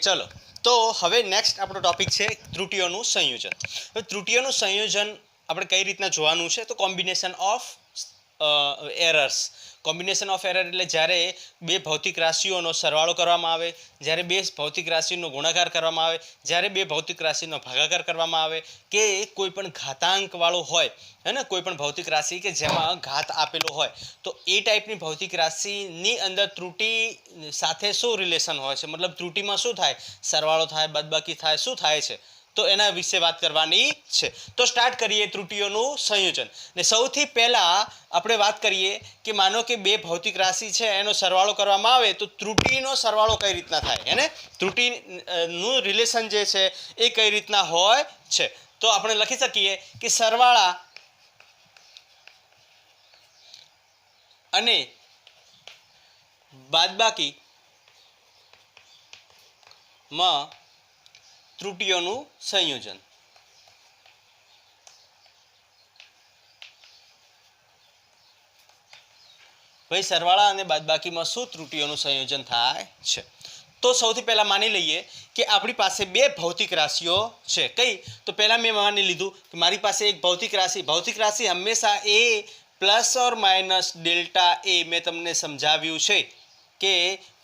चलो तो हवे नेक्स्ट આપણો ટોપિક છે ત્રુટીઓનું સંયોજન। હવે ત્રુટીઓનું સંયોજન આપણે કઈ રીતના જોવાનું છે તો combination of errors. Combination of error એટલે જ્યારે બે ભૌતિક રાશિઓનો સરવાળો કરવામાં આવે, જ્યારે બે ભૌતિક રાશિનો ગુણાકાર કરવામાં આવે, જ્યારે બે ભૌતિક રાશિનો ભાગાકાર કરવામાં આવે કે કોઈ પણ ઘાતાંકવાળો હોય है ना, कोई पण भौतिक राशि के जेमां घात आपेलो होय तो ए टाइपनी भौतिक राशिनी अंदर त्रुटि साथे शुं रिलेशन होय छे, मतलब त्रुटिमां शुं थाय, सरवाळो थाय, बादबाकी थाय, शुं थाय छे तो एना विषे बात करवानी छे। तो स्टार्ट करिए त्रुटिओनुं संयोजन। ने सौथी पहेला आपणे वात करिए कि मानो के बे भौतिक राशि छे एनो सरवाळो करवामां आवे तो त्रुटिनो सरवाळो कई रीतना थाय, हेने त्रुटिनुं रिलेशन जे छे ए कई रीतना होय छे। तो आपणे लखी सकीए कि सरवाळा अने बादबाकी में त्रुटिओनुं संयोजन। भाई सरवाळा अने बादबाकी में शुं त्रुटिओनुं संयोजन थाय छे। तो सौथी पहला मानी लईए कि आपणी पासे बे भौतिक राशिओ छे। कई तो पहला मैं मानी लीधुं कि मारी पासे एक भौतिक राशि हमेशा ए प्लस और माइनस डेल्टा ए मैं तमने समझाव्युं छे कि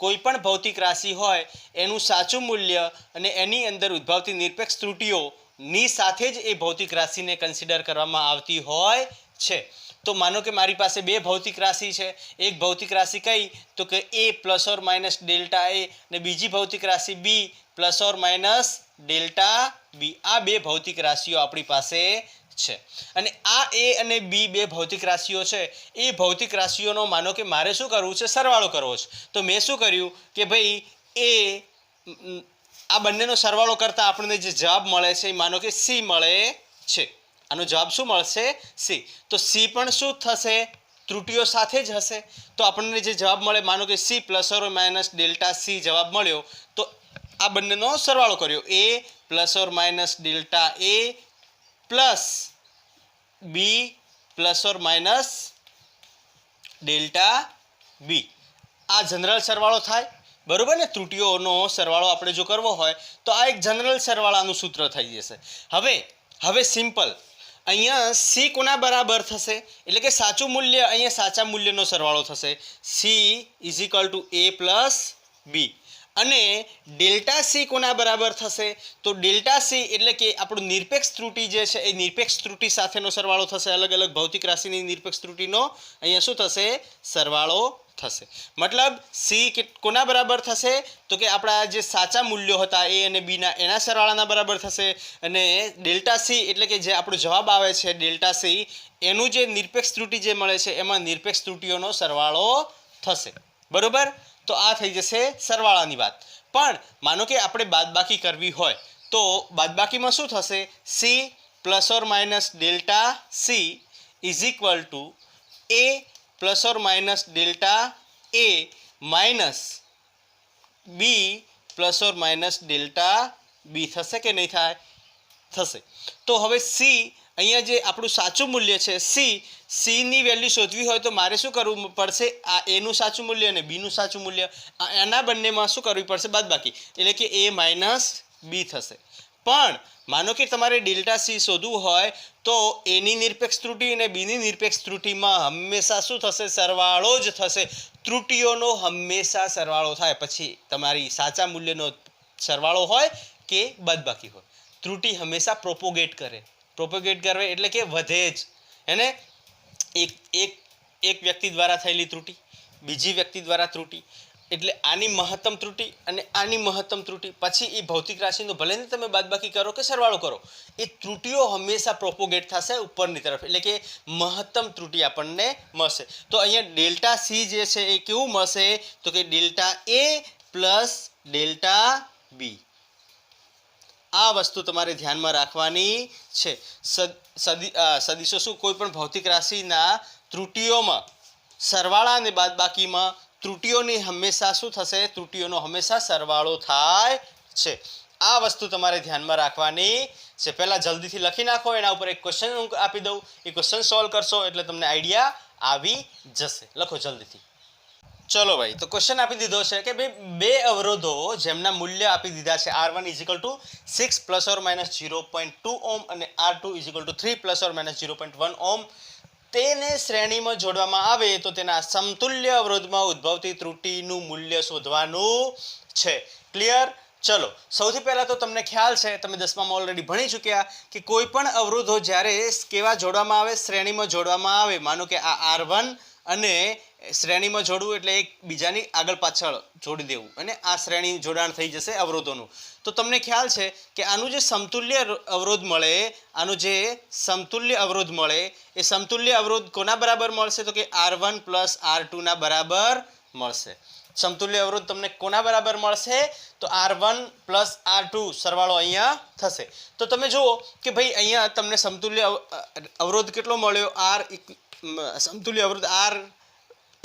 कोईपण भौतिक राशि होय एनुं साचुं मूल्य अने एनी अंदर उद्भवती निरपेक्ष त्रुटिओनी साथे ज ए भौतिक राशिने कन्सिडर करवामां आवती होय छे। तो मानो कि मारी पासे बे भौतिक राशि है, एक भौतिक राशि कई तो कि ए प्लस और माइनस डेल्टा ए ने बीजी भौतिक राशि बी प्लस और माइनस डेल्टा बी। आ बे भौतिक राशिओ अपनी पासे छे अने आ ए अने बी बे भौतिक राशिओ छे ए भौतिक राशिओनो मानो कि मारे शुं करवुं छे, सरवाळो करवो छे। तो मैं शुं कर्युं कि भाई ए आ बंनेनो सरवाळो करता आपणे जे जवाब मळे छे मानो कि सी मळे छे। आनो जवाब शुं मळशे? सी। तो सी पण शुं थशे? त्रुटिओ साथे ज हशे। तो आपणे जे जवाब मळे मानो कि सी प्लस और माइनस डेल्टा सी जवाब मळ्यो तो आ बंनेनो सरवाळो कर्यो ए प्लस और माइनस डेल्टा ए प्लस बी प्लस और माइनस डेल्टा बी। आ जनरल सरवाळो थाय, बरोबर ने। त्रुटिओनो सरवाळो आपणे जो करवो होय तो आ एक जनरल सरवाळानुं सूत्र थई जशे। हवे सिम्पल अहींया सी कोना बराबर थशे एटले के साचुं मूल्य अहींया साचा मूल्यनो सरवाळो थशे C is equal to A plus B अने डेल्टा सी कोना बराबर थशे तो डेल्टा सी एटले के आपणुं निरपेक्ष त्रुटि जे छे ए निरपेक्ष त्रुटि साथेनो सरवाळो थशे। अलग अलग भौतिक राशिनी निरपेक्ष त्रुटिनो अहींया शुं थशे? सरवाळो थशे। मतलब सी कोना बराबर थशे तो कि आपणा जे साचा मूल्यो हता ए अने बी ना एना सरवाळाना बराबर थशे अने डेल्टा सी एटले के जे आपणो जवाब आवे छे डेल्टा सी एनुं जे निरपेक्ष त्रुटि जे मळे छे एमां निरपेक्ष त्रुटिओनो सरवाळो थशे, बरोबर। तो आ थई जशे सरवाळानी वात। पण मानो कि आपणे बादबाकी करवी होय तो बादबाकीमां शुं थशे? सी प्लस और minus delta C is equal to A plus और minus delta A minus B plus और माइनस डेल्टा बी थशे कि नहीं थाय? थशे। तो हवे सी अहींया जे आपणुं साचुं मूल्य छे सी नी वेल्यू शोधवी होय तो मारे शुं करवुं पड़शे? आ ए नुं साचुं मूल्य अने बी नुं साचुं मूल्य आना बंनेमां शुं करवी पड़शे? बादबाकी, एटले के ए माइनस बी थशे। पण मानो कि तमारे डेल्टा सी शोधवुं होय तो एनी निरपेक्ष त्रुटि अने बीनी निरपेक्ष त्रुटिमां हमेशा शुं थशे? सरवाळो ज थशे। त्रुटिओनो हमेशा सरवाळो थाय। पछी तमारी साचा मूल्यनो सरवाळो होय के बादबाकी होय, त्रुटि हमेशा प्रोपोगेट करे एटले के वधे ज, हेने। एक व्यक्ति द्वारा थयेली त्रुटि, बीजी व्यक्ति द्वारा त्रुटि एटले आनी महत्तम त्रुटि अने आनी महत्तम त्रुटि, पछी ए भौतिक राशिनो भले ने तमे बादबाकी करो के सरवाळो करो ए त्रुटिओ हमेशा प्रोपोगेट थशे उपरनी तरफ, एटले के महत्तम त्रुटि आपणने मळशे। तो अहींया डेल्टा सी जे छे ए केवुं मळशे तो के delta A plus delta B. आ वस्तु तमारे ध्यान में राखवानी छे। सदिशो शुं कोईपण भौतिक राशिना त्रुटिओमां सरवाळा अने बादबाकीमां त्रुटिओनी हमेशा शुं थशे? त्रुटिओनो हमेशा सरवाळो थाय छे। आ वस्तु तमारे ध्यान में राखवानी छे। पहला जल्दीथी लखी नाखो, एना उपर एक क्वेश्चन हूँ आपी दऊं, ए क्वेश्चन सॉल्व करशो एटले तमने आइडिया आवी जशे। लखो जल्दीथी। ચલો ભાઈ, તો ક્વેશ્ચન આપી દીધો છે કે ભાઈ બે અવરોધો જેમના મૂલ્ય આપી દીધા છે R1 6 પ્લસ ઓર માઇનસ 0.2 ઓમ અને R2 3 પ્લસ ઓર માઇનસ 0.1 ઓમ, તેને શ્રેણીમાં જોડવામાં આવે તો તેના સમતુલ્ય અવરોધમાં ઉદ્ભવતી ત્રુટિનું મૂલ્ય શોધવાનું છે. ક્લિયર? ચલો, સૌથી પહેલા તો તમને ખ્યાલ છે, તમે 10મામાં ઓલરેડી ભણી ચૂક્યા કે કોઈ પણ અવરોધો જ્યારે કેવા જોડવામાં આવે, શ્રેણીમાં જોડવામાં આવે, માનો કે આ R1 અને શ્રેણીમાં જોડવું એટલે એક બીજાની આગળ પાછળ જોડી દેવું અને આ શ્રેણી જોડાણ થઈ જશે અવરોધોનું. તો તમને ખ્યાલ છે કે આનું જે સમતુલ્ય અવરોધ મળે, આનું જે સમતુલ્ય અવરોધ મળે, એ સમતુલ્ય અવરોધ કોના બરાબર મળશે? તો કે R1 પ્લસ R2 ના બરાબર મળશે. સમતુલ્ય અવરોધ તમને કોના બરાબર મળશે? તો R1 પ્લસ R2 સરવાળો અહીંયા થશે. તો તમે જુઓ કે ભાઈ અહીંયા તમને સમતુલ્ય અવરોધ કેટલો મળ્યો? સમતુલ્ય અવરોધ R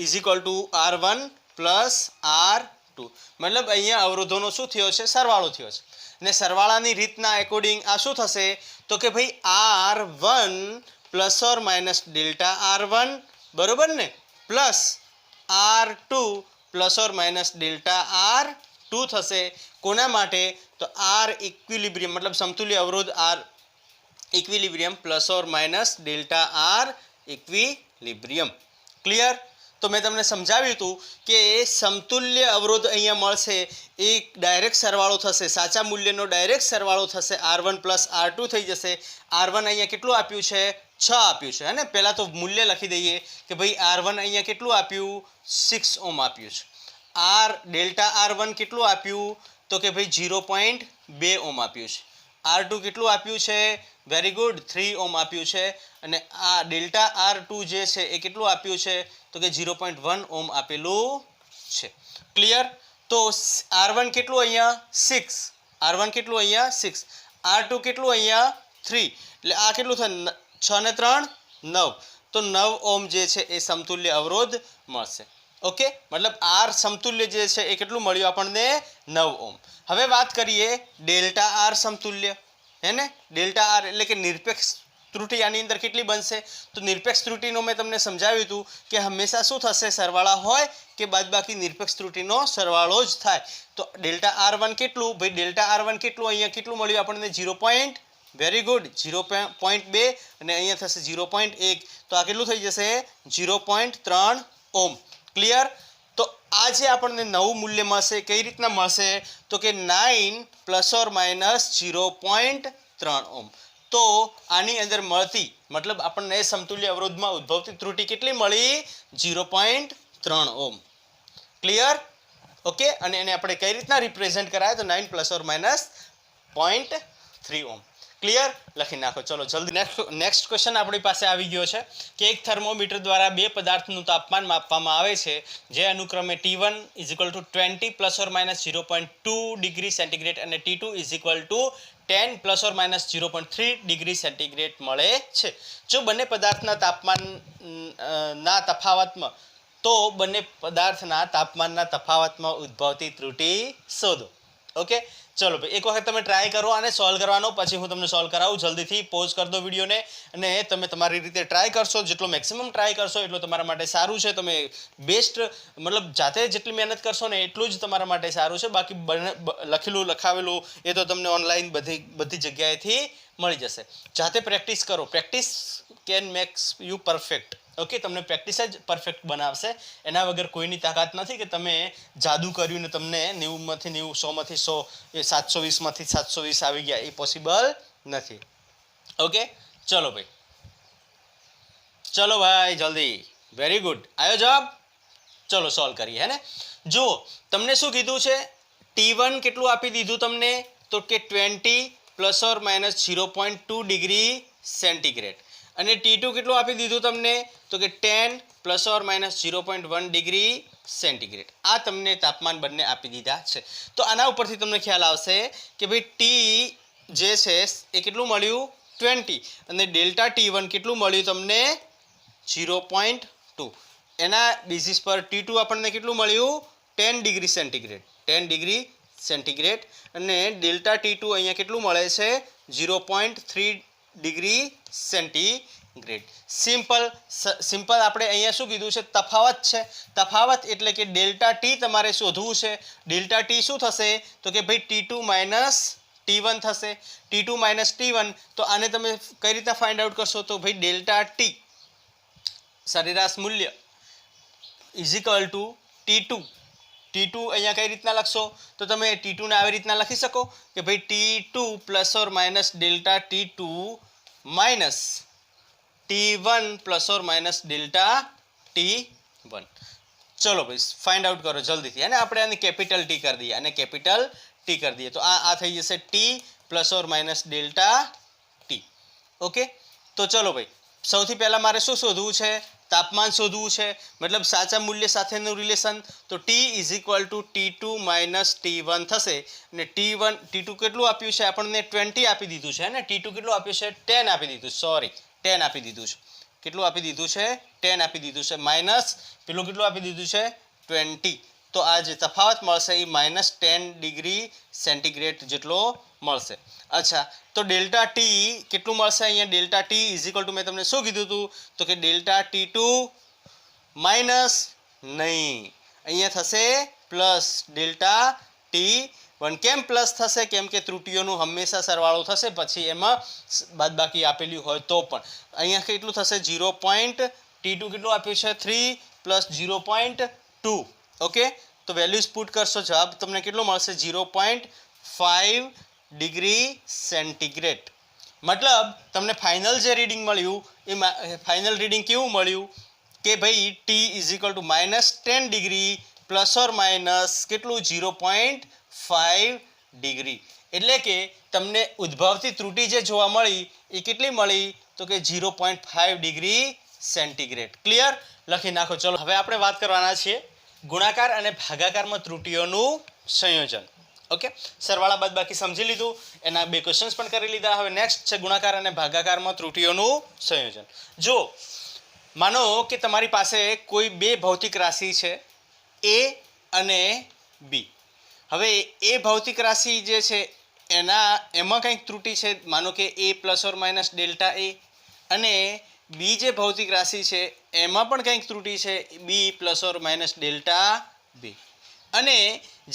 is equal two R1 plus R2. મતલબ અહીંયા અવરોધોનો શું થયો છે? સરવાળો થયો છે. અને સરવાળાની રીતના એકોર્ડિંગ આ શું થશે? તો કે ભાઈ R1 plus or minus delta R1, બરોબર ને, plus R2 plus or minus delta R2 થશે. કોના માટે? તો R ઇક્વિલિબ્રિયમ, મતલબ સમતુલ્ય અવરોધ R equilibrium plus or minus delta R equilibrium. Clear? તો મેં તમને સમજાવ્યું હતું કે સમતુલ્ય અવરોધ અહીંયા મળશે એ ડાયરેક્ટ સરવાળો થશે, સાચા મૂલ્યનો ડાયરેક્ટ સરવાળો થશે, R1 પ્લસ R2 થઈ જશે. R1 અહીંયા કેટલું આપ્યું છે? 6 આપ્યું છે, હે ને? પહેલાં તો મૂલ્ય લખી દઈએ કે ભાઈ R1 અહીંયા કેટલું આપ્યું? 6 ઓમ આપ્યું છે. ડેલ્ટા R1 કેટલું આપ્યું? તો કે ભાઈ 0.2 ઓમ આપ્યું છે. R2 કેટલું આપ્યું છે? વેરી ગુડ, 3 ઓમ આપ્યું છે. અને આ ડેલ્ટા R2 જે છે એ કેટલું આપ્યું છે? તો કે 0.1 ઓમ આપેલું છે. ક્લિયર? તો R1 કેટલું અહીંયા? 6. R1 કેટલું અહીંયા? 6. R2 કેટલું અહીંયા? 3. એટલે આ કેટલું થાય? 6 ને 3 9. તો 9 ઓમ જે છે એ સમતુલ્ય અવરોધ મળશે. ઓકે, મતલબ R સમતુલ્ય જે છે એ કેટલું મળ્યું આપણને? 9 ઓમ. હવે વાત કરીએ ડેલ્ટા R સમતુલ્ય, હે ને? ડેલ્ટા R એટલે કે નિરપેક્ષ ત્રુટિ આની અંદર કેટલી બનશે? તો નિરપેક્ષ ત્રુટિનો મેં તમને સમજાવ્યું હતું કે હંમેશા શું થશે? સરવાળા હોય કે બાદબાકી નિરપેક્ષ ત્રુટિનો સરવાળો જ થાય. તો ડેલ્ટા R1 કેટલું? ભાઈ ડેલ્ટા R1 કેટલું અહીંયા કેટલું મળ્યું આપણને? 0. વેરી ગુડ, 0.2 અને અહીંયા થશે 0.1. તો આ કેટલું થઈ જશે? 0.3 ઓમ. ક્લિયર? તો આ જે આપણને નવું મૂલ્ય મળશે કઈ રીતના મળશે? તો કે 9 પ્લસ ઓર માઇનસ 0.3 ઓમ. તો આની અંદર મળતી, મતલબ આપણને સમતુલ્ય અવરોધમાં ઉદ્ભવતી ત્રુટિ કેટલી મળી? 0.3 ઓમ. ક્લિયર? ઓકે, અને એને આપણે કઈ રીતના રિપ્રેઝેન્ટ કરાય? તો 9 plus or minus 0.3 Om. Clear? લખી નાખો. ચલો જલ્દી નેક્સ્ટ ક્વેશ્ચન આપણી પાસે આવી ગયો છે કે એક થર્મોમીટર દ્વારા બે પદાર્થનું તાપમાન માપવામાં આવે છે જે અનુક્રમે T1 20 plus or minus 0.2 degree centigrade અને T2 10 plus or minus 0.3 degree centigrade મળે છે. જો બંને પદાર્થના તાપમાનના તફાવતમાં તો બંને પદાર્થના તાપમાનના તફાવતમાં ઉદ્ભવતી ત્રુટિ શોધો. ઓકે, ચલો ભાઈ એક વખત તમે ટ્રાય કરો આને સોલ્વ કરવાનો, પછી હું તમને સોલ્વ કરાવું. જલ્દીથી પોઝ કરી દો વિડીયોને અને તમે તમારી રીતે ટ્રાય કરશો. જેટલો મેક્સિમમ ટ્રાય કરશો એટલું તમારા માટે સારું છે. તમે બેસ્ટ, મતલબ જાતે જેટલી મહેનત કરશો ને એટલું જ તમારા માટે સારું છે. બાકી લખેલું લખાવેલું એ તો તમને ઓનલાઈન બધી જગ્યાએથી મળી જશે. જાતે પ્રેક્ટિસ કરો. Practice can makes you perfect. Okay, તમને પ્રેક્ટિસ જ પરફેક્ટ બનાવશે. એના વગર કોઈની તાકાત નથી કે તમે જાદુ કર્યું ને તમને 90માંથી 90, 100માંથી 100, 720માંથી 720 આવી ગયા. એ પોસિબલ નથી. ઓકે, ચલો ભાઈ, ચલો ભાઈ જલ્દી. વેરી ગુડ, આવ્યો જવાબ? ચલો સોલ્વ કરીએ, હે ને? જુઓ તમને શું કીધું છે? T1 કેટલું આપી દીધું તમને? તો કે 20 plus or minus 0.2 degree centigrade. અને T2 કેટલું આપી દીધું તમને? તો કે 10 plus or minus 0.1 degree centigrade. આ તમને તાપમાન બંને આપી દીધા છે. તો આના ઉપરથી તમને ખ્યાલ આવશે કે ભાઈ T જે છે એ કેટલું મળ્યું? 20. અને ડેલ્ટા T1 કેટલું મળ્યું તમને? 0.2. એના બેઝિસ પર T2 આપણને કેટલું મળ્યું? 10 ડિગ્રી સેન્ટીગ્રેડ. 10 degree centigrade. અને ડેલ્ટા T2 અહીંયા કેટલું મળે છે? 0.3 ડિગ્રી સેન્ટીગ્રેડ. ગ્રેડ. સિમ્પલ આપણે અહીંયા શું કીધું છે? તફાવત છે. તફાવત એટલે કે ડેલ્ટા ટી તમારે શોધવું છે. ડેલ્ટા ટી શું થશે? તો કે ભાઈ T2 માઇનસ T1 થશે. T2 માઇનસ T1, તો આને તમે કઈ રીતના ફાઇન્ડ આઉટ કરશો? તો ભાઈ ડેલ્ટા ટી સરેરાશ મૂલ્ય is equal two T2. T2 અહીંયા કઈ રીતના લખશો? તો તમે T2 ને આવી રીતના લખી શકો કે ભાઈ T2 plus or minus delta T2 minus T1 plus or minus delta T1. ચલો ભાઈ ફાઇન્ડ આઉટ કરો જલ્દીથી. અને આપણે આને કેપિટલ ટી કરી દઈએ, અને કેપિટલ ટી કરી દઈએ, તો આ થઈ જશે T plus or minus delta T. Okay, તો ચલો ભાઈ સૌથી પહેલાં મારે શું શોધવું છે? તાપમાન શોધવું છે, મતલબ સાચા મૂલ્ય સાથેનું રિલેશન. તો T is equal two T2 minus T1 થશે. અને T2 કેટલું આપ્યું છે આપણને? 20 આપી દીધું છે. ને T2 કેટલું આપ્યું છે? 10 આપી દીધું. 10 આપી દીધું છે. કેટલું આપી દીધું છે? 10 આપી દીધું છે. માઇનસ પેલું કેટલું આપી દીધું છે? 20. તો આ જે તફાવત મળશે એ -10 ડિગ્રી સેન્ટીગ્રેડ જેટલો મળશે. અચ્છા, તો ડેલ્ટા ટી કેટલું મળશે અહીંયા? Delta T is equal two મેં તમને શું કીધું હતું? તો કે ડેલ્ટા T2 માઇનસ નહીં, અહીંયા થશે પ્લસ ડેલ્ટા T1. કેમ પ્લસ થશે? કેમ કે ત્રુટીઓનું હંમેશા સરવાળો થશે, પછી એમાં બાદબાકી આપેલી હોય તો પણ. અહીંયા કેટલું થશે? 0. T2 કેટલું આપ્યું છે? 3 પ્લસ 0.2. ઓકે, તો વેલ્યુઝ પુટ કરશો, જવાબ તમને કેટલો મળશે? 0.5 ડિગ્રી સેન્ટીગ્રેડ. મતલબ તમને ફાઇનલ જે રીડિંગ મળ્યું એ ફાઇનલ રીડિંગ કેવું મળ્યું? કે ભાઈ T is equal two -10 degree plus or minus કેટલું? 0.5 ડિગ્રી. એટલે કે તમને ઉદ્ભવતી ત્રુટિ જે જોવા મળી એ કેટલી મળી? તો કે 0.5 ડિગ્રી સેન્ટીગ્રેડ. ક્લિયર? લખી નાખો. ચલો હવે આપણે વાત કરવાના છીએ ગુણાકાર અને ભાગાકારમાં ત્રુટિઓનું સંયોજન. ઓકે, સરવાળા બાદબાકી સમજી લીધું, એના 2 ક્વેશ્ચન્સ પણ કરી લીધા. હવે નેક્સ્ટ છે ગુણાકાર અને ભાગાકારમાં ત્રુટિઓનું સંયોજન. જો માનો કે તમારી પાસે કોઈ 2 ભૌતિક રાશિ છે A અને B. હવે એ ભૌતિક રાશિ જે છે એમાં કંઈક ત્રુટિ છે, માનો કે A plus or minus delta A, અને બી જે ભૌતિક રાશિ છે એમાં પણ કંઈક ત્રુટિ છે, B plus or minus delta B. અને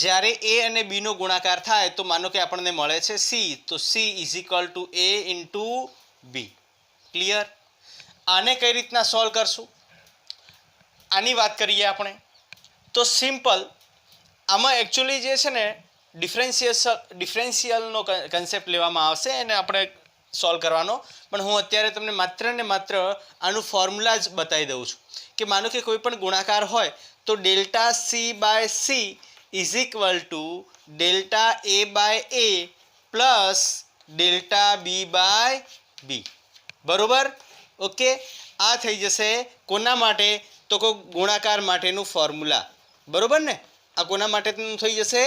જ્યારે A અને B નો ગુણાકાર થાય તો માનો કે આપણને મળે છે C, તો C is equal to A into B. Clear? આને કઈ રીતના સોલ્વ કરશું? આની વાત કરીએ આપણે તો સિમ્પલ. આમાં એકચ્યુઅલી જે છે ને ડિફરન્શિયલનો કન્સેપ્ટ લેવામાં આવશે અને આપણે સોલ્વ કરવાનો, પણ હું અત્યારે તમને માત્ર ને માત્ર આનું ફોર્મ્યુલા જ બતાવી દઉં છું કે માનો કે કોઈ પણ ગુણાકાર હોય તો delta C by C is equal to delta A by A plus delta B by B. બરોબર? ઓકે, આ થઈ જશે કોના માટે? તો કોઈ ગુણાકાર માટેનું ફોર્મ્યુલા. બરોબર ને? આ કોના માટેનું થઈ જશે?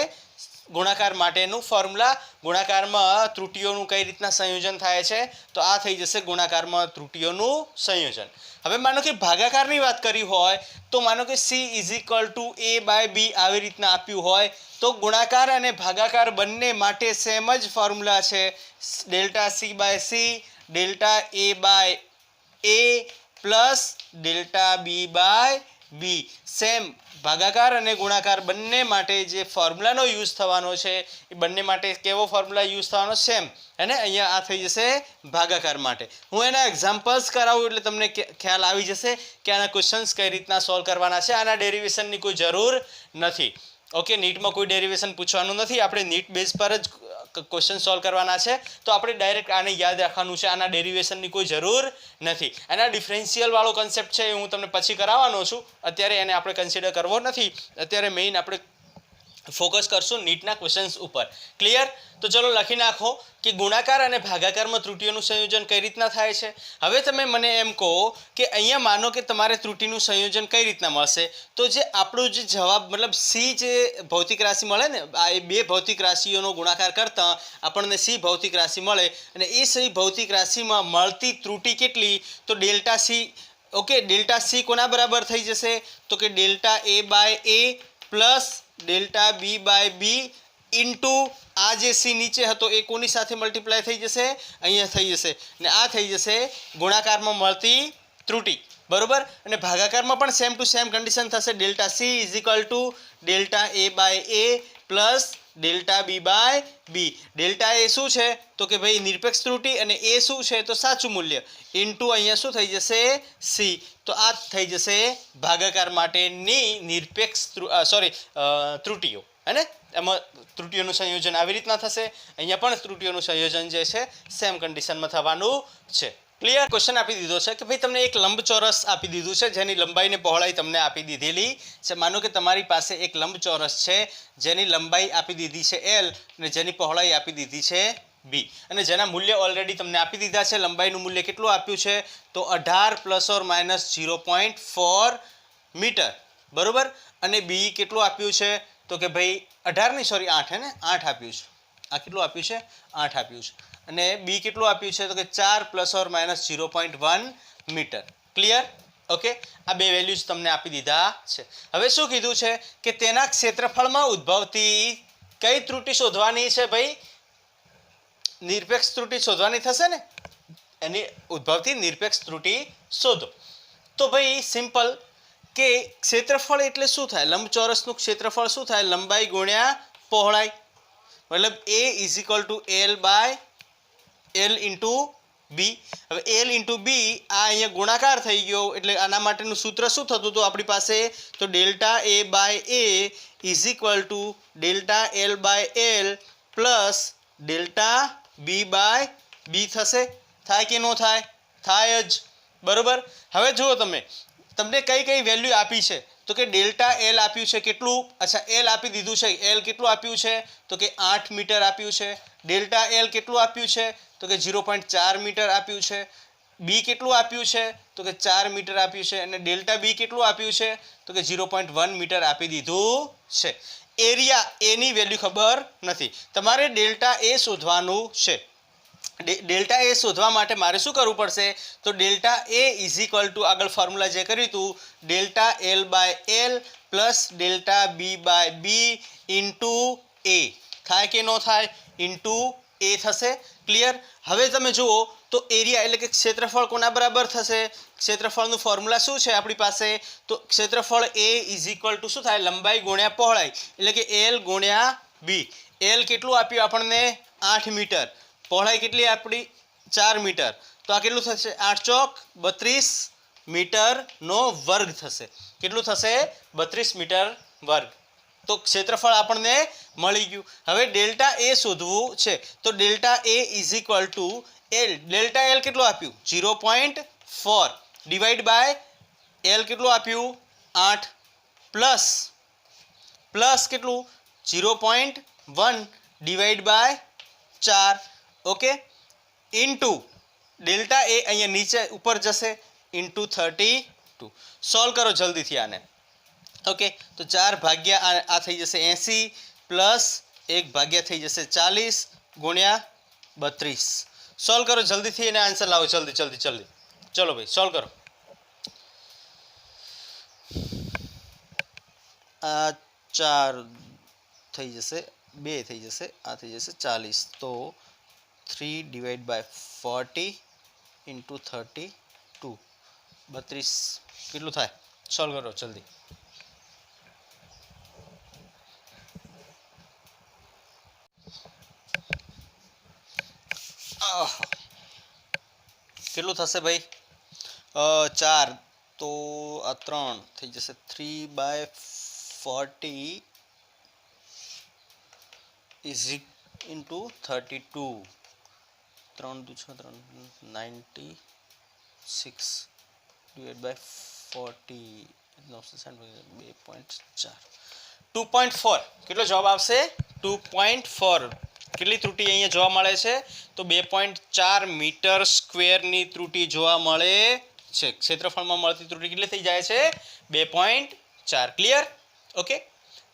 ગુણાકાર માટેનું ફોર્મ્યુલા. ગુણાકારમાં ત્રુટિઓનું કઈ રીતના સંયોજન થાય છે? તો આ થઈ જશે ગુણાકારમાં ત્રુટિઓનું સંયોજન. હવે માનો કે ભાગાકારની વાત કરી હોય તો માનો કે C is equal to A by B આવી રીતના આપ્યું હોય તો ગુણાકાર અને ભાગાકાર બંને માટે સેમ જ ફોર્મ્યુલા છે. Delta C by C delta A by A plus delta B by B. Same ભાગાકાર અને ગુણાકાર બંને માટે જે ફોર્મ્યુલાનો યુઝ થવાનો છે એ બંને માટે કેવો ફોર્મ્યુલા યુઝ થવાનો? સેમ. અને અહીંયા આ થઈ જશે ભાગાકાર માટે. હું એના એક્ઝામ્પલ્સ કરાવું એટલે તમને ખ્યાલ આવી જશે કે આના ક્વેશ્ચન્સ કઈ રીતના સોલ્વ કરવાના છે. આના ડેરિવેશનની કોઈ જરૂર નથી. ઓકે, નીટમાં કોઈ ડેરિવેશન પૂછવાનું નથી, આપણે નીટ બેઝ પર જ ક્વેશ્ચન સોલ્વ કરવાના છે. તો આપણે ડાયરેક્ટ આને યાદ રાખવાનું છે, આના ડેરિવેશનની કોઈ જરૂર નથી. આના ડિફરન્શિયલ વાળો કન્સેપ્ટ છે હું તમને પછી કરાવવાનો છું, અત્યારે એને આપણે કન્સિડર કરવો નથી. અત્યારે મેઇન આપણે ફોકસ કરશું નીટના ક્વેશ્ચન્સ ઉપર. ક્લિયર? તો ચલો લખી નાખો કે ગુણાકાર અને ભાગાકારમાં ત્રુટિઓનું સંયોજન કઈ રીતના થાય છે. હવે તમે મને એમ કહો કે અહીંયા માનો કે તમારે ત્રુટિનું સંયોજન કઈ રીતના મળશે? તો જે આપણું જે જવાબ મતલબ C જે ભૌતિક રાશિ મળે ને, આ 2 ભૌતિક રાશિઓનો ગુણાકાર કરતાં આપણને C ભૌતિક રાશિ મળે અને એ C ભૌતિક રાશિમાં મળતી ત્રુટિ કેટલી? તો delta C. Okay, delta C કોના બરાબર થઈ જશે? તો કે delta A by A plus delta B by B into આ જે સી નીચે હતો એ કોની સાથે મલ્ટીપ્લાય થઈ જશે, અહીંયા થઈ જશે, ને આ થઈ જશે ગુણાકારમાં મળતી ત્રુટી, બરોબર. અને ભાગાકારમાં પણ સેમ ટુ સેમ કન્ડિશન થશે. Delta C is equal to delta A by A plus delta B by B. Delta A શું છે તો કે ભાઈ નિરપેક્ષ ત્રુટી, અને એ શું છે તો સાચું મૂલ્ય, ઇન્ટુ અહીંયા શું થઈ જશે સી. તો આ થઈ જશે ભાગાકાર માટેની નિરપેક્ષ ત્રુટીઓ, હે ને. એમાં ત્રુટીઓનું સંયોજન આવી રીતના થશે. અહીંયા પણ ત્રુટીઓનું સંયોજન જે છે સેમ કન્ડિશનમાં થવાનું છે. ક્લિયર. ક્વેશ્ચન આપી દીધો છે કે ભાઈ તમને એક લંબચોરસ આપી દીધું છે જેની લંબાઈ ને પહોળાઈ તમને આપી દીધેલી છે. માનો કે તમારી પાસે એક લંબચોરસ છે જેની લંબાઈ આપી દીધી છે એલ અને જેની પહોળાઈ આપી દીધી છે બી, અને જેના મૂલ્ય ઓલરેડી તમને આપી દીધા છે. લંબાઈનું મૂલ્ય કેટલું આપ્યું છે તો 18 ± 0.4 મીટર, બરોબર. અને બી કેટલું આપ્યું છે તો કે ભાઈ 18 નહીં સોરી 8, હે ને 8 આપ્યું છે. આ કેટલું આપ્યું છે 8 આપ્યું છે. અને બી કેટલું આપ્યું છે તો કે 4 ± 0.1 મીટર. ક્લિયર. ઓકે. આ બે વેલ્યુઝ તમને આપી દીધા છે. હવે શું કીધું છે કે તેના ક્ષેત્રફળમાં ઉદ્ભવતી કઈ ત્રુટી શોધવાની છે ભાઈ, નિરપેક્ષ ત્રુટી શોધવાની થશે ને, એની ઉદ્ભવતી નિરપેક્ષ ત્રુટી શોધો. તો ભાઈ સિમ્પલ કે ક્ષેત્રફળ એટલે શું થાય, લંબચોરસનું ક્ષેત્રફળ શું થાય, લંબાઈ ગુણ્યા પહોળાઈ, મતલબ A is equal to L by L into B. હવે એલ ઇન્ટુ બી આ અહીંયા ગુણાકાર થઈ ગયો એટલે આના માટેનું સૂત્ર શું થતું હતું આપણી પાસે તો delta A by A is equal to delta L by L plus delta B by B થશે. થાય કે ન થાય, થાય જ, બરોબર. હવે જુઓ તમને કઈ કઈ વેલ્યુ આપી છે તો કે ડેલ્ટા એલ આપ્યું છે કેટલું, અચ્છા એલ આપી દીધું છે, એલ કેટલું આપ્યું છે તો કે 8 મીટર આપ્યું છે. ડેલ્ટા એલ કેટલું આપ્યું છે તો કે 0.4 મીટર આપ્યું છે. બી કેટલું આપ્યું છે તો કે 4 મીટર આપ્યું છે. અને ડેલ્ટા બી કેટલું આપ્યું છે તો કે 0.1 મીટર આપી દીધું છે. એરિયા એની વેલ્યુ ખબર નથી, તમારે ડેલ્ટા એ શોધવાનું છે. ડેલ્ટા એ શોધવા માટે મારે શું કરવું પડશે તો delta A is equal to આગળ ફોર્મ્યુલા જે કર્યું હતું delta L by L plus delta B by B into A. થાય કે ન થાય, ઇન્ટુ એ થશે. ક્લિયર. હવે તમે જુઓ તો એરિયા એટલે કે ક્ષેત્રફળ કોના બરાબર થશે, ક્ષેત્રફળનું ફોર્મ્યુલા શું છે આપણી પાસે તો ક્ષેત્રફળ એ ઇઝ ઇક્વલ ટુ શું થાય, લંબાઈ ગુણ્યા પહોળાઈ એટલે કે એલ ગુણ્યા બી. એલ કેટલું આપ્યું આપણને 8 મીટર, પહોળાઈ કેટલી આપણી 4 મીટર, તો આ કેટલું થશે 8 ચોક 32 મીટરનો વર્ગ થશે. કેટલું થશે 32 મીટર વર્ગ. તો ક્ષેત્રફળ આપણને મળી ગયું. હવે ડેલ્ટા એ શોધવું છે તો delta A is equal to L. Delta L કેટલું આપ્યું 0.4 ડિવાઈડ બાય એલ કેટલું આપ્યું 8 પ્લસ કેટલું 0.1 divide by 4. Okay. Into delta A અહીંયા નીચે ઉપર જશે ઇન્ટુ 32. સોલ્વ કરો જલ્દીથી આને. ઓકે. તો 4 ભાગ્યા આ થઈ જશે 80 પ્લસ 1 ભાગ્યા થઈ જશે 40 ગુણ્યા 32. સોલ્વ કરો જલ્દીથી એને આન્સર લાવો, જલ્દી. ચલો ભાઈ સોલ્વ કરો. આ 4 થઈ જશે, 2 થઈ જશે, આ થઈ જશે 40. તો 3 ડિવાઈડ બાય 40 ઇન્ટુ 32 32 કેટલું થાય, સોલ્વ કરો જલ્દી. કેટલું થશે ભાઈ 4 તો આ 3 થઈ જશે 3 by 40 is into 32. 3 2 6 3 96 divide by 40 2.4. કેટલો જવાબ આવશે 2.4. કેટલી ત્રુટી અહીંયા જોવા મળે છે તો 2.4 મીટર સ્ક્વેરની ત્રુટી જોવા મળે છે. ક્ષેત્રફળમાં મળતી ત્રુટી કેટલી થઈ જાય છે 2.4. ક્લિયર. ઓકે.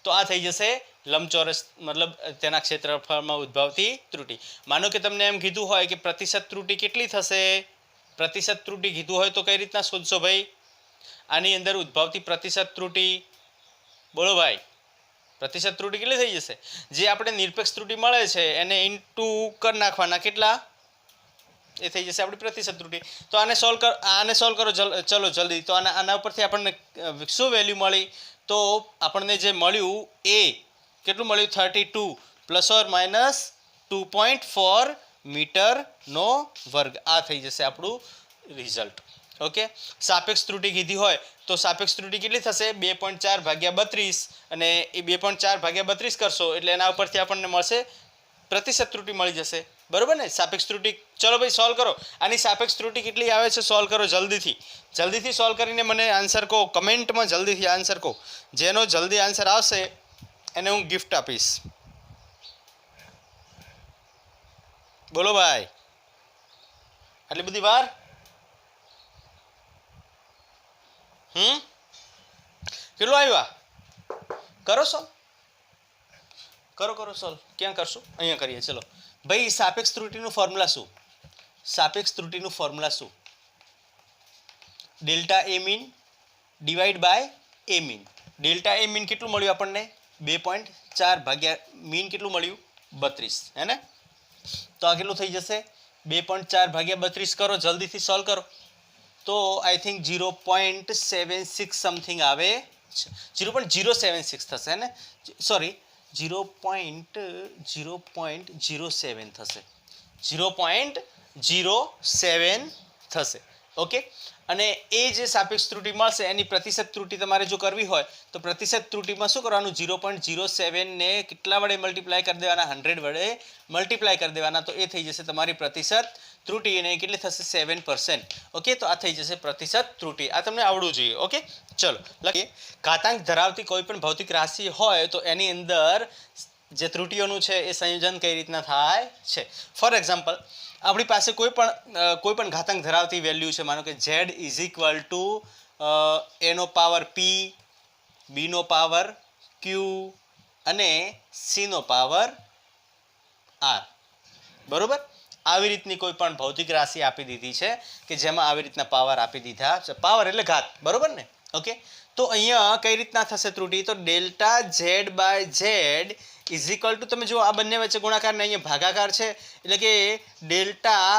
તો આ થઈ જશે લંબચોરસ મતલબ તેના ક્ષેત્રફળમાં ઉદ્ભવતી ત્રુટી. માનો કે તમને એમ કીધું હોય કે પ્રતિશત ત્રુટી કેટલી થશે, પ્રતિશત ત્રુટી કીધું હોય તો કઈ રીતના શોધશો ભાઈ, આની અંદર ઉદ્ભવતી પ્રતિશત ત્રુટી બોલો ભાઈ, प्रतिशत त्रुटि કેટલી થઈ જશે? જે આપણે નિરપેક્ષ ત્રુટિ મળે છે એને ઇન્ટુ કરી નાખવાના, કેટલા? એ થઈ જશે આપણી પ્રતિશત ત્રુટિ. તો આને સોલ્વ કરો ચલો જલ્દી. તો આના ઉપરથી આપણને શું વેલ્યુ મળી? તો આપણને જે મળ્યું એ કેટલું મળ્યું? 32 પ્લસ ઓર માઇનસ 2.4 મીટરનો વર્ગ. આ થઈ જશે આપણું રિઝલ્ટ. ઓકે, સાપેક્ષ ત્રુટિ કીધી હોય તો સાપેક્ષ ત્રુટિ કેટલી થશે? 2.4 ભાગ્યા 32, અને એ 2.4 ભાગ્યા 32 કરશો એટલે એના ઉપરથી આપણને મળશે પ્રતિશત ત્રુટિ મળી જશે. બરોબર ને? સાપેક્ષ ત્રુટિ. ચલો ભાઈ સોલ્વ કરો. આની સાપેક્ષ ત્રુટિ કેટલી આવે છે સોલ્વ કરો જલ્દીથી સોલ્વ કરીને મને આન્સર કહો. કમેન્ટમાં જલ્દીથી આન્સર કહો. જેનો જલ્દી આન્સર આવશે એને હું ગિફ્ટ આપીશ. બોલો ભાઈ, આટલી બધી વાર? કેટલું આવ્યા? કરો સોલ્વ, કરો સોલ્વ. ક્યાં કરશું? અહીંયા કરીએ. ચલો ભાઈ, સાપેક્ષ ત્રુટિનું ફોર્મ્યુલા શું? સાપેક્ષ ત્રુટિનું ફોર્મ્યુલા શું? Delta A mean divide by A mean. Delta A mean કેટલું મળ્યું આપણને? 2.4 ભાગ્યા મીન કેટલું મળ્યું? 32, હે ને? તો આ કેટલું થઈ જશે? 2.4 ભાગ્યા 32 કરો, જલ્દીથી સોલ્વ કરો. તો આઈ થિંક 0.76 સમથિંગ આવે છે. 0.076 થશે ને? સોરી, 0.07 થશે. 0.07 થશે. ઓકે, અને એ જે સાપેક્ષ ત્રુટિ મળશે એની પ્રતિશત ત્રુટિ તમારે જો કરવી હોય તો પ્રતિશત ત્રુટિમાં શું કરવાનું? 0.07 ને કેટલા વડે મલ્ટીપ્લાય કરી દેવાના? 100 વડે મલ્ટીપ્લાય કરી દેવાના. તો એ થઈ જશે તમારી પ્રતિશત ત્રુટિ, અને કેટલી થશે? 7%. ઓકે, તો આ થઈ જશે પ્રતિશત ત્રુટિ. આ તમને આવડવું જોઈએ. ઓકે, ચલો લખીએ. ઘાતાંક ધરાવતી કોઈ પણ ભૌતિક રાશિ હોય તો એની અંદર જે ત્રુટિઓનું છે એ સંયોજન કઈ રીતના થાય છે. ફોર એક્ઝામ્પલ, આપણી પાસે કોઈ પણ ઘાતાંક ધરાવતી વેલ્યુ છે. માનો કે z ઇઝ ઇક્વલ ટુ એનો પાવર p, બીનો પાવર q અને સીનો પાવર r. બરોબર? આવી રીતની કોઈ પણ ભૌતિક રાશિ આપી દીધી છે કે જેમાં આવી રીતના પાવર આપી દીધા છે. પાવર એટલે ઘાત. બરોબર ને? ઓકે, તો અહીંયા કઈ રીતના થશે ત્રુટિ? તો delta z by z is equal to, તમે જુઓ આ બંને વચ્ચે ગુણાકાર ને અહીંયા ભાગાકાર છે એટલે કે ડેલ્ટા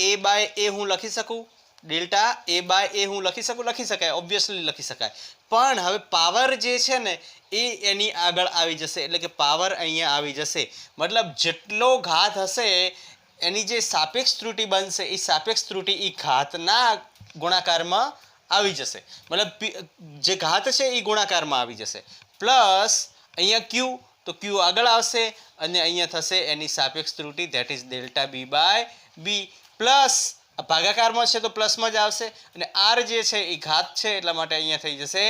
a બાય a હું લખી શકું. ડેલ્ટા a બાય a હું લખી શકાય, ઓબ્વિયસલી લખી શકાય. પણ હવે પાવર જે છે ને એ એની આગળ આવી જશે, એટલે કે પાવર અહીંયા આવી જશે. મતલબ જેટલો ઘાત હશે એની જે સાપેક્ષ ત્રુટિ બનશે એ સાપેક્ષ ત્રુટિ એ ઘાતના ગુણાકારમાં આવી જશે. મતલબ જે ઘાત છે એ ગુણાકારમાં આવી જશે. પ્લસ અહીંયા q, તો q આગળ આવશે અને અહીંયા થશે એની સાપેક્ષ ત્રુટિ, that is delta b by b. Plus ભાગાકારમાં છે તો પ્લસમાં જ આવશે, અને r જે છે એ ઘાત છે એટલા માટે અહીંયા થઈ જશે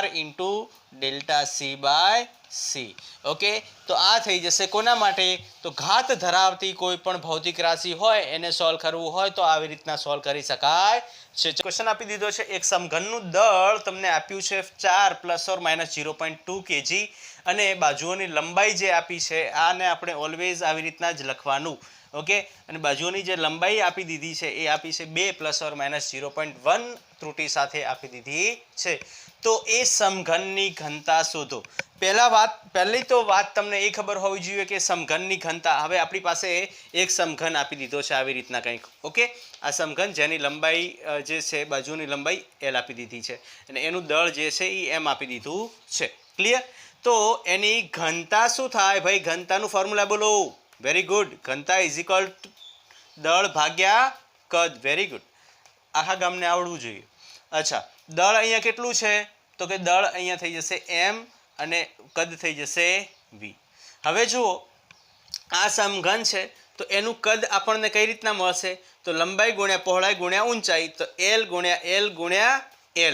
r into delta c by c. Okay, તો આ થઈ જશે કોના માટે? તો ઘાત ધરાવતી કોઈ પણ ભૌતિક રાશિ હોય એને સોલ્વ કરવું હોય તો આવી રીતના સોલ્વ કરી શકાય છે. ક્વેશ્ચન આપી દીધો છે. એક સમઘનનું દળ તમને આપ્યું છે 4 પ્લસ ઓર માઇનસ 0.2 kg, અને બાજુઓની લંબાઈ જે આપી છે આને આપણે ઓલવેઝ આવી રીતના જ લખવાનું. ઓકે, અને બાજુઓની જે લંબાઈ આપી દીધી છે એ આપી છે 2 પ્લસ ઓર માઇનસ 0.1 ત્રુટિ સાથે આપી દીધી છે. તો એ સમઘનની ઘનતા શોધો. પહેલી તો વાત તમને એ ખબર હોવી જોઈએ કે સમઘનની ઘનતા. હવે આપણી પાસે એક સમઘન આપી દીધો છે આવી રીતના કંઈક. ઓકે, આ સમઘન જેની લંબાઈ જે છે બાજુની લંબાઈ l આપી દીધી છે અને એનું દળ જે છે એ m આપી દીધું છે. ક્લિયર? તો એની ઘનતા શું થાય ભાઈ? ઘનતાનું ફોર્મ્યુલા બોલો. Very good. ઘનતા ઇઝ ઇક્વલ ટુ દળ ભાગ્યા કદ. Very good. આખા ગામને આવડવું જોઈએ. અચ્છા, દળ અહીંયા કેટલું છે? તો કે દળ અહીંયા થઈ જશે m અને કદ થઈ જશે v. હવે જુઓ, આ સમઘન છે તો એનું કદ આપણને કઈ રીતના મળશે? તો લંબાઈ ગુણ્યા પહોળાઈ ગુણ્યા ઊંચાઈ, તો l ગુણ્યા l ગુણ્યા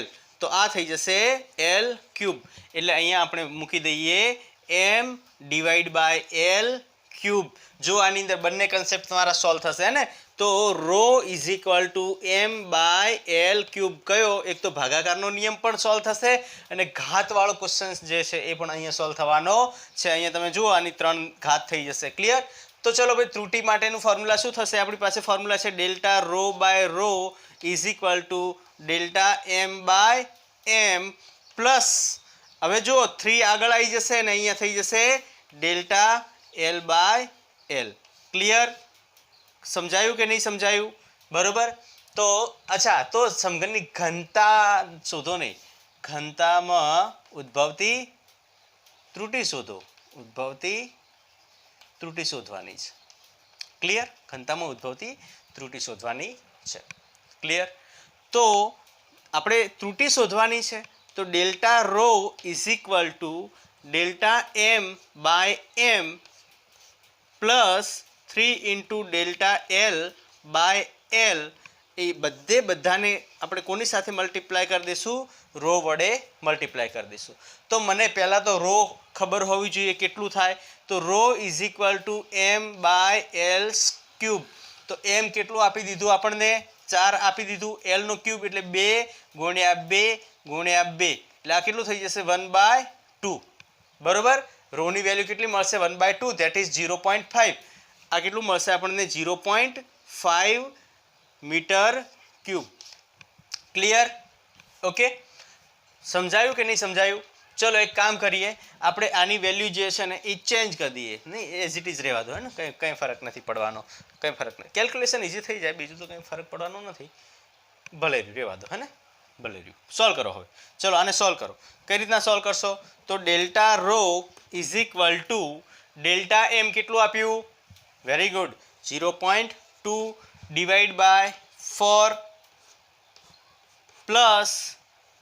l. તો આ થઈ જશે l ક્યુબ. એટલે અહીંયા આપણે મૂકી દઈએ m divide by l cube. જો આની અંદર બંને કન્સેપ્ટ તમારા સોલ્વ થશે ને, તો rho is equal to m by l cube. કયો? એક તો ભાગાકારનો નિયમ પણ સોલ્વ થશે અને ઘાતવાળો ક્વેશ્ચન જે છે એ પણ અહીંયા સોલ્વ થવાનો છે. અહીંયા તમે જુઓ આની 3 ઘાત થઈ જશે. ક્લિયર? તો ચલો ભાઈ, ત્રુટિ માટેનું ફોર્મ્યુલા શું થશે? આપણી પાસે ફોર્મ્યુલા છે delta rho by rho is equal to delta m by m plus હવે જો 3 આગળ આવી જશે ને અહીંયા થઈ જશે delta L by L. Clear? સમજાયું કે નહીં સમજાયું? બરોબર. તો અચ્છા, તો સમઘનની ઘનતા શોધો નહીં, ઘનતામાં ઉદ્ભવતી ત્રુટિ શોધો. ઉદ્ભવતી ત્રુટિ શોધવાની છે. ક્લિયર? ઘનતામાં ઉદ્ભવતી ત્રુટિ શોધવાની છે. ક્લિયર? તો આપણે ત્રુટિ શોધવાની છે તો delta rho is equal to delta M by M plus 3 into delta L by L. એ બધાને આપણે કોની સાથે મલ્ટીપ્લાય કરી દઈશું? રો વડે મલ્ટીપ્લાય કરી દઈશું. તો મને પહેલાં તો રો ખબર હોવી જોઈએ કેટલું થાય. તો rho is equal to M by L cube. તો એમ કેટલું આપી દીધું આપણને? 4 આપી દીધું. એલનો ક્યુબ એટલે 2 ગુણ્યા 2 ગુણ્યા 2 એટલે આ કેટલું થઈ જશે? 1/2. બરોબર. રોની વેલ્યુ કેટલી મળશે? 1/2, ધેટ ઇઝ 0.5. આ કેટલું મળશે આપણને? 0.5 મીટર ક્યુબ. ક્લિયર? ઓકે, સમજાયું કે નહીં સમજાયું? ચલો એક કામ કરીએ, આપણે આની વેલ્યુ જે છે ને એ ચેન્જ કરી દઈએ. નહીં, એઝ ઇટ ઇઝ રહેવા દો, હે ને, કંઈ ફરક નથી પડવાનો, કંઈ ફરક નહીં. કેલ્ક્યુલેશન ઇઝી થઈ જાય, બીજું તો કંઈ ફરક પડવાનો નથી. ભલે રહ્યું, રહેવા દો, હે ને, ભલે રહ્યું. સોલ્વ કરો હવે. ચલો આને સોલ્વ કરો. કઈ રીતના સોલ્વ કરશો? તો delta rho is equal to delta M કેટલું આપ્યું? Very good, 0.2 divide by 4 plus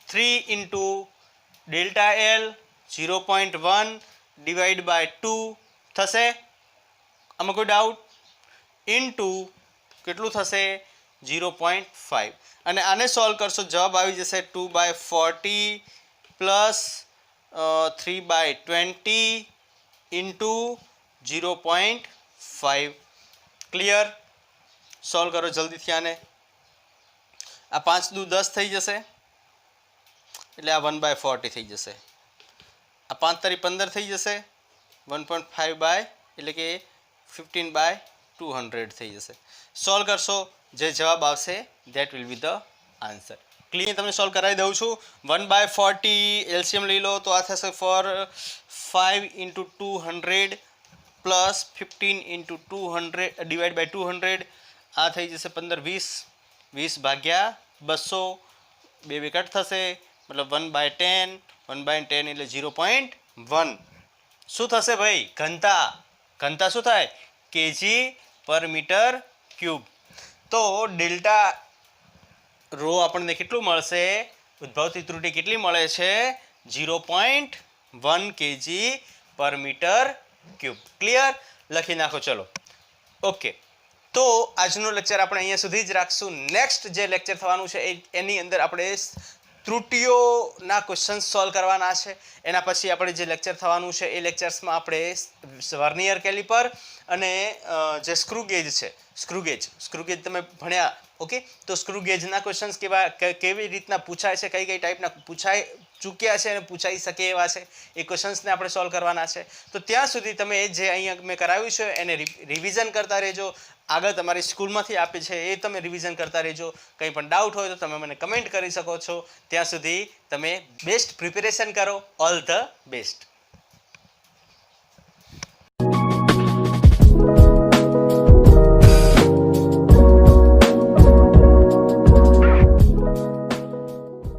3 into delta L 0.1 divide by 2 થશે. આમાં કોઈ ડાઉટ? ઇન્ટુ કેટલું થશે? 0.5. અને આને સોલ્વ કરશો, જવાબ આવી જશે 2/40 પ્લસ 3/20 ઇન્ટુ 0.5. ક્લિયર? સોલ્વ કરો જલ્દીથી આને. આ 5 દુ 10 થઈ જશે એટલે આ 1/40 થઈ જશે. આ 5 તારી 15 થઈ જશે. 1.5 બાય એટલે કે 15/200 થઈ જશે. સોલ્વ કરશો, જે જવાબ આવશે that will be the answer. Clear? તમને સોલ્વ કરાવી દઉં છું. 1/40 એલસીએમ લઈ લો તો આ થશે 5 into 200 plus 15 into 200 divide by 200. આ થઈ જશે 15 20 20 ભાગ્યા 200. 2 કટ થશે મતલબ 1/10. 1/10 એટલે 0.1. શું થશે ભાઈ? ઘનતા. ઘનતા શું થાય? કેજી પર મીટર ક્યુબ. તો ડેલ્ટા રો આપણને કેટલું મળશે? ઉદ્ભવતી ત્રુટિ કેટલી મળે છે? 0.1 કેજી પર મીટર ક્યુબ. ક્લિયર? લખી નાખો. ચલો ઓકે, તો આજનો લેક્ચર આપણે અહીંયા સુધી જ રાખશું. નેક્સ્ટ જે લેક્ચર થવાનું છે એની અંદર આપણે ત્રુટિઓના ક્વેશ્ચન સોલ્વ કરવાના છે. એના પછી આપણે જે લેક્ચર થવાનું છે એ લેક્ચર્સમાં આપણે વર્નિયર કેલિપર અને જે સ્ક્રૂ ગેજ છે, સ્ક્રૂ ગેજ તમે ભણ્યા. ઓકે, તો સ્ક્રૂ ગેજના ક્વેશ્ચન્સ કેવી રીતના પૂછાય છે, કઈ કઈ ટાઈપના પૂછાઈ ચૂક્યા છે અને પૂછાઈ શકે એવા છે, એ ક્વેશ્ચન્સને આપણે સોલ્વ કરવાના છે. તો ત્યાં સુધી તમે જે અહીંયા મેં કરાવ્યું છે એને રિવિઝન કરતા રહેજો. આગળ તમારી સ્કૂલમાંથી આપે છે એ તમે રિવિઝન કરતા રહેજો. કંઈ પણ ડાઉટ હોય તો તમે મને કમેન્ટ કરી શકો છો. ત્યાં સુધી તમે બેસ્ટ પ્રિપેરેશન કરો. All the best.